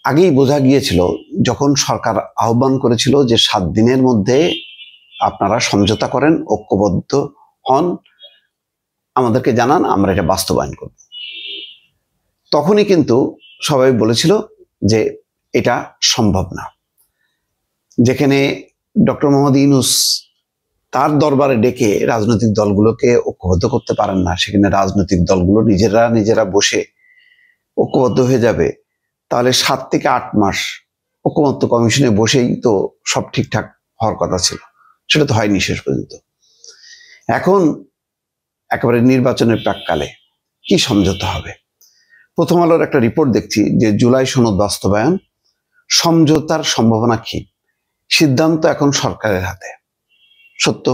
আগেই বোঝা গিয়েছিল যখন সরকার আহ্বান করেছিল যে 7 দিনের মধ্যে আপনারা সমঝোতা করেন, ঐক্যবদ্ধ হন, আমাদেরকে জানান, আমরা এটা বাস্তবায়ন করব। তখনই কিন্তু সবাই বলেছিল যে এটা সম্ভব না। যেখানে ডক্টর মোহাম্মদ ইউনূস তার দরবারে ডেকে রাজনৈতিক দলগুলোকে ঐক্যবদ্ধ করতে পারেন না, সেখানে রাজনৈতিক দলগুলো নিজেরা বসে ঐক্যবদ্ধ হয়ে যাবে, তাহলে 7 থেকে 8 মাস ঐক্যমত্য কমিশনে বসেই তো সব ঠিকঠাক হওয়ার কথা ছিল। সেটা তো হয়নি শেষ পর্যন্ত। এখন একেবারে নির্বাচনের প্রাককালে কি সমঝোতা হবে? প্রথম আলোর একটা রিপোর্ট দেখছি যে জুলাই সনদ বাস্তবায়ন, সমঝোতার সম্ভাবনা কি? সিদ্ধান্ত এখন সরকারের হাতে। সত্য,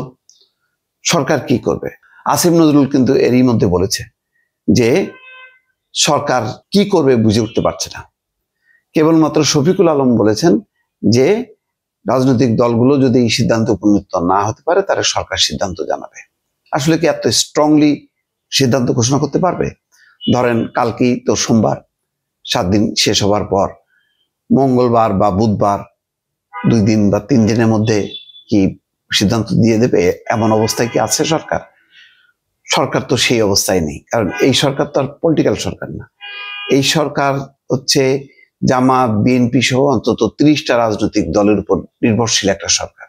সরকার কি করবে? আসিফ নজরুল কিন্তু এরই মধ্যে বলেছে যে সরকার কি করবে বুঝে উঠতে পারছে না। কেবলমাত্র শফিকুল আলম বলেছেন যে রাজনৈতিক দলগুলো যদি এই সিদ্ধান্তে উপনীত না হতে পারে তাহলে সরকার সিদ্ধান্ত জানাবে। আসলে কি এত স্ট্রংলি সিদ্ধান্ত ঘোষণা করতে পারবে? ধরেন কালকেই তো সোমবার, 7 দিন শেষ হবার পর মঙ্গলবার বা বুধবার 2 দিন বা 3 দিনের মধ্যে কি সিদ্ধান্ত দিয়ে দেবে এমন অবস্থায় কি আছে সরকার? সরকার তো সেই অবস্থায় নেই, কারণ এই সরকার তো আর পলিটিক্যাল সরকার না। এই সরকার হচ্ছে জামাত, বিএনপি সহ অন্তত 30টা রাজনৈতিক দলের উপর নির্ভরশীল একটা সরকার।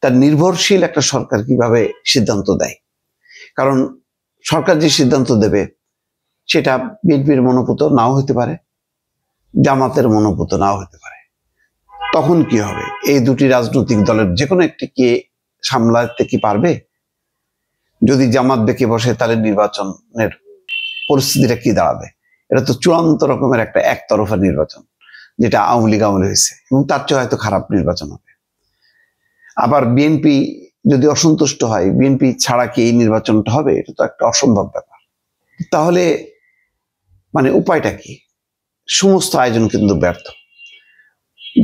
তার নির্ভরশীল একটা সরকার কিভাবে সিদ্ধান্ত দেয়? কারণ সরকার যে সিদ্ধান্ত দেবে সেটা বিএনপির মনোপুত নাও হতে পারে, জামাতের মনোপুত নাও হতে পারে। তখন কি হবে? এই দুটি রাজনৈতিক দলের যে কোনো একটি কে সামলাতে কি পারবে? যদি জামাত বেঁকে বসে তাহলে নির্বাচনের পরিস্থিতিটা কি দাঁড়াবে? এটা তো চূড়ান্ত রকমের একটা একতরফা নির্বাচন, যেটা আওয়ামী লীগ আমলে হয়েছে, এবং তার চেয়ে হয়তো খারাপ নির্বাচন হবে। আবার বিএনপি যদি অসন্তুষ্ট হয়, বিএনপি ছাড়া কি এই নির্বাচনটা হবে? এটা তো একটা অসম্ভব ব্যাপার। তাহলে মানে উপায়টা কি? সমস্ত আয়োজন কিন্তু ব্যর্থ।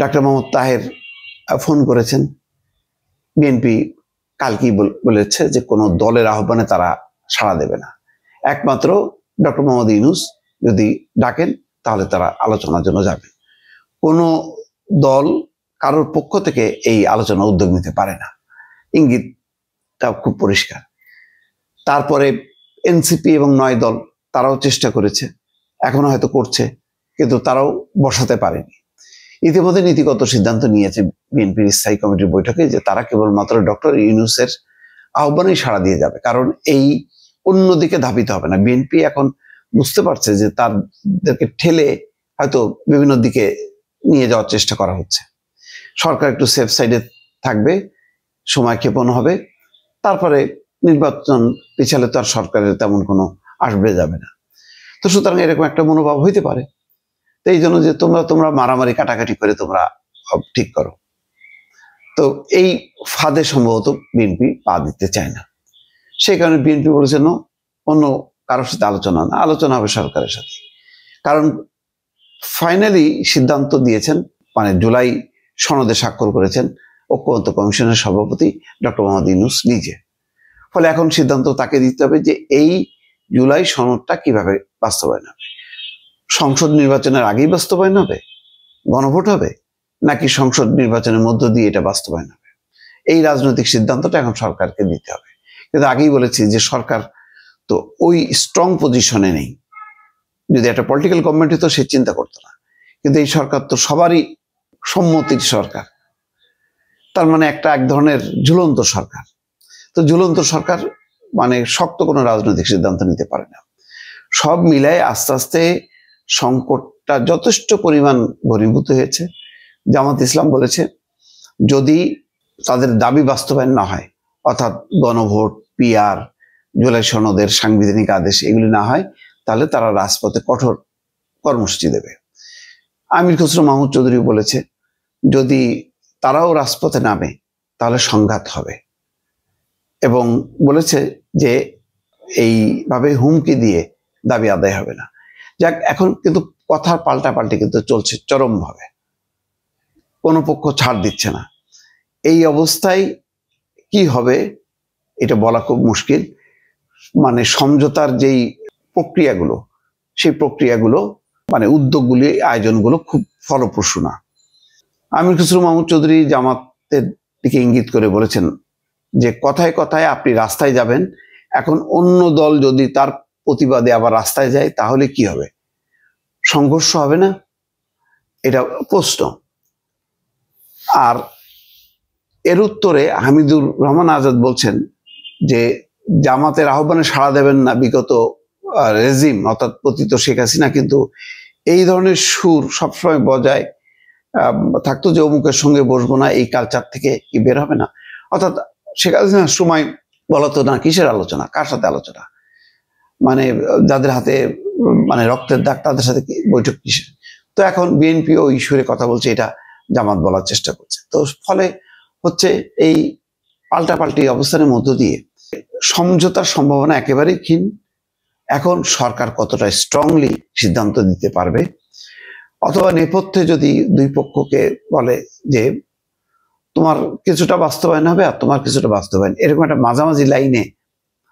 ডাক্তার মোহাম্মদ তাহের ফোন করেছেন, বিএনপি কালকেই বলেছে যে কোনো দলের আহ্বানে তারা সাড়া দেবে না, একমাত্র ডক্টর মোহাম্মদ ইউনূস যদি ডাকেন তাহলে তারা আলোচনার জন্য যাবে। কোনো দল কারোর পক্ষ থেকে এই আলোচনা উদ্যোগ নিতে পারে না, ইঙ্গিতটা খুব পরিষ্কার। তারপরে এনসিপি এবং 9 দল তারাও চেষ্টা করেছে, এখনো হয়তো করছে, কিন্তু তারাও বসাতে পারেনি। ইতিমধ্যে নীতিগত সিদ্ধান্ত নিয়েছে বিএনপির স্থায়ী কমিটির বৈঠকে যে তারা কেবলমাত্র ডক্টর ইউনূসের আহ্বানেই সাড়া দিয়ে যাবে, কারণ এই অন্যদিকে ধাবিত হবে না। বিএনপি এখন বুঝতে পারছে যে তাদেরকে ঠেলে হয়তো বিভিন্ন দিকে নিয়ে যাওয়ার চেষ্টা করা হচ্ছে। সরকার একটু সেফ সাইডে থাকবে, সময় ক্ষেপণ হবে, তারপরে নির্বাচন পিছালে তো আর সরকারের তেমন কোনো আসবে যাবে না। তো সুতরাং এরকম একটা মনোভাব হইতে পারে। তো এই জন্য যে তোমরা মারামারি কাটাকাটি করে তোমরা ঠিক করো। তো এই ফাঁদে সম্ভবত বিএনপি পা দিতে চায় না। সেই কারণে বিএনপি বলেছে অন্য কারোর সাথে আলোচনা হবে সরকারের সাথে। কারণ ফাইনালি সিদ্ধান্ত দিয়েছেন, মানে জুলাই সনদে স্বাক্ষর করেছেন ঐক্যমত্য কমিশনের সভাপতি ডক্টর মোহাম্মদ ইউনূস নিজে। ফলে এখন সিদ্ধান্ত তাকে দিতে হবে যে এই জুলাই সনদটা কিভাবে বাস্তবায়ন হবে। সংসদ নির্বাচনের আগেই বাস্তবায়ন হবে, গণভোট হবে, নাকি সংসদ নির্বাচনের মধ্য দিয়ে এটা বাস্তবায়ন হবে? এই রাজনৈতিক সিদ্ধান্তটা এখন সরকারকে দিতে হবে। কিন্তু আগেই বলেছি যে সরকার তো ওই স্ট্রং পজিশনে নেই। যদি একটা পলিটিক্যাল গভর্নমেন্ট হতো সে চিন্তা করতো না, কিন্তু এই সরকার তো সবারই সম্মতির সরকার, তার মানে এক ধরনের ঝুলন্ত সরকার। তো ঝুলন্ত সরকার মানে শক্ত কোনো রাজনৈতিক সিদ্ধান্ত নিতে পারে না। সব মিলায় আস্তে আস্তে সংকটটা যথেষ্ট পরিমাণ ঘনীভূত হয়েছে। জামাত ইসলাম বলেছে যদি তাদের দাবি বাস্তবায়ন না হয়, অর্থাৎ গণভোট, পিআর, জুলাই সনদের সাংবিধানিক আদেশ এগুলি না হয়, তাহলে তারা রাজপথে কঠোর কর্মসূচি দেবে। আমির খসরু মাহমুদ চৌধুরী বলেছে যদি তারাও রাজপথে নামে তাহলে সংঘাত হবে, এবং বলেছে যে এইভাবে হুমকি দিয়ে দাবি আদায় হবে না। যাক, এখন কিন্তু কথার পাল্টাপাল্টি কিন্তু চলছে চরমভাবে, কোনো পক্ষ ছাড় দিচ্ছে না। এই অবস্থায় কি হবে এটা বলা খুব মুশকিল। মানে সমঝোতার যেই প্রক্রিয়াগুলো, সেই প্রক্রিয়াগুলো মানে উদ্যোগগুলি, আয়োজনগুলো খুব ফলপ্রসূ না। আমির খসরু মাহমুদ চৌধুরী জামাতের দিকে ইঙ্গিত করে বলেছেন যে কথায় কথায় আপনি রাস্তায় যাবেন, এখন অন্য দল যদি তার প্রতিবাদে আবার রাস্তায় যায় তাহলে কি হবে? সংঘর্ষ হবে না? এটা প্রশ্ন। আর এর উত্তরে হামিদুর রহমান আজাদ বলছেন যে জামাতের আহ্বানে সাড়া দেবেন না বিগত রেজিম অর্থাৎ পতিত শেখ হাসিনা কিন্তু এই ধরনের সুর সবসময় বজায় থাকতো যে অমুকের সঙ্গে বসবো না, এই কালচার থেকে কি বের হবে না? অর্থাৎ শেখ হাসিনার সময় বলতো না কিসের আলোচনা, কার সাথে আলোচনা, মানে যাদের হাতে মানে রক্তের দাগ তাদের সাথে বৈঠক কিসের? তো এখন বিএনপি ওই সুরে কথা বলছে, এটা জামাত বলার চেষ্টা করছে। তো ফলে হচ্ছে এই পাল্টাপাল্টি অবস্থানের মধ্য দিয়ে সমঝোতার সম্ভাবনা একেবারেই ক্ষীণ। এখন সরকার কতটা স্ট্রংলি সিদ্ধান্ত দিতে পারবে, অথবা নেপথ্যে যদি দুই পক্ষকে বলে যে তোমার কিছুটা বাস্তবায়ন হবে আর তোমার কিছুটা বাস্তবায়ন, এরকম একটা মাঝামাঝি লাইনে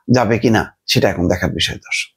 যাবে কিনা, সেটা এখন দেখার বিষয় দর্শক।